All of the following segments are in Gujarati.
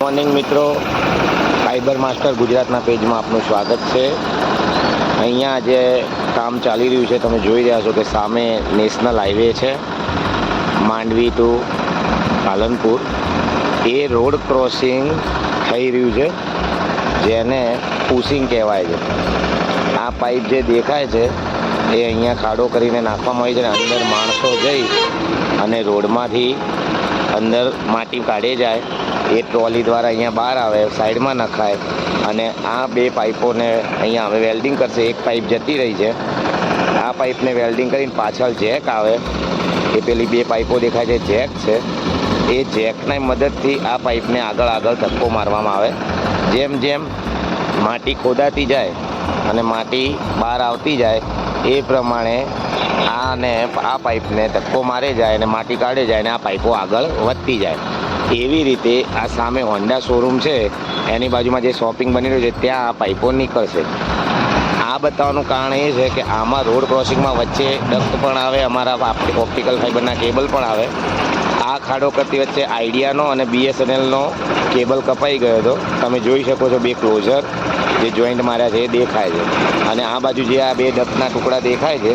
મોર્નિંગ મિત્રો, ફાઈબર માસ્ટર ગુજરાતના પેજમાં આપનું સ્વાગત છે। અહીંયા જે કામ ચાલી રહ્યું છે તમે જોઈ રહ્યા છો કે સામે નેશનલ હાઈવે છે માંડવી ટુ પાલનપુર। એ રોડ ક્રોસિંગ થઈ રહ્યું છે જેને પુશિંગ કહેવાય છે। આ પાઇપ જે દેખાય છે એ અહીંયા ખાડો કરીને નાખવામાં આવી છે અને અંદર માણસો જઈ અને રોડમાંથી અંદર માટી કાઢે જાય, એ ટ્રોલી દ્વારા અહીંયા બહાર આવે, સાઈડમાં નખાય અને આ બે પાઇપોને અહીંયા હવે વેલ્ડિંગ કરશે। એક પાઇપ જતી રહી છે, આ પાઇપને વેલ્ડિંગ કરીને પાછળ જેક આવે, એ પેલી બે પાઇપો દેખાય છે જેક છે, એ જેકની મદદથી આ પાઇપને આગળ ધક્કો મારવામાં આવે। જેમ જેમ માટી ખોદાતી જાય અને માટી બહાર આવતી જાય એ પ્રમાણે આ પાઇપને ધક્કો મારે જાય અને માટી કાઢે જાય અને આ પાઇપો આગળ વધતી જાય। એવી રીતે આ સામે હોન્ડા શોરૂમ છે એની બાજુમાં જે શોપિંગ બની રહ્યું છે ત્યાં આ પાઇપો નીકળશે। આ બતાવવાનું કારણ એ છે કે આમાં રોડ ક્રોસિંગમાં વચ્ચે ડક્ટ પણ આવે, અમારા ઓપ્ટિકલ ફાઈબરના કેબલ પણ આવે। આ ખાડો કરતી વચ્ચે આઈડિયાનો અને BSNLનો કેબલ કપાઈ ગયો હતો, તમે જોઈ શકો છો। બે ક્લોઝર જે જોઈન્ટ માર્યા છે એ દેખાય છે અને આ બાજુ જે આ બે ડક્ટના ટુકડા દેખાય છે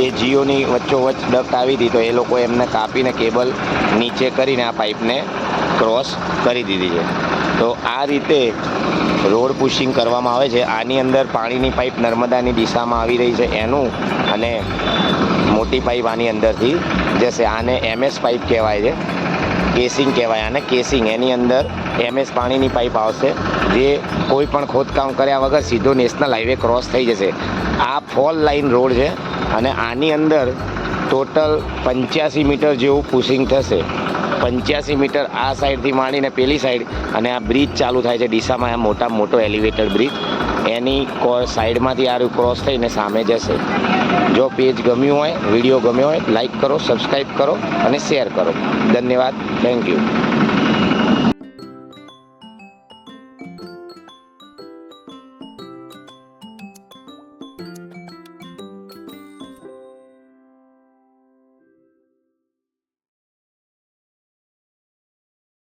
એ જીઓની વચ્ચોવચ્ચ ડક્ટ આવી હતી તો એ લોકો એમને કાપીને કેબલ નીચે કરીને આ પાઇપને ક્રોસ કરી દીધી છે। તો આ રીતે રોડ પુશિંગ કરવામાં આવે છે। આની અંદર પાણીની પાઇપ નર્મદાની દિશામાં આવી રહી છે એનું, અને મોટી પાઇપ આની અંદરથી જશે। આને MS પાઇપ કહેવાય છે, કેસિંગ કહેવાય આને, કેસિંગ। એની અંદર MS પાણીની પાઇપ આવશે જે કોઈ પણ ખોદકામ કર્યા વગર સીધો નેશનલ હાઈવે ક્રોસ થઈ જશે। આ ફોલ લાઈન રોડ છે અને આની અંદર ટોટલ 85 મીટર જેવું પુશિંગ થશે। 85 મીટર આ સાઈડથી માંડીને પેલી સાઈડ, અને આ બ્રિજ ચાલુ થાય છે ડીસામાં, આ મોટામાં મોટો એલિવેટેડ બ્રિજ, એની સાઈડમાંથી આ ક્રોસ થઈને સામે જશે। જો પેજ ગમ્યું હોય, વિડીયો ગમ્યો હોય, લાઈક કરો, સબસ્ક્રાઈબ કરો અને શેર કરો। ધન્યવાદ, થેન્ક યુ।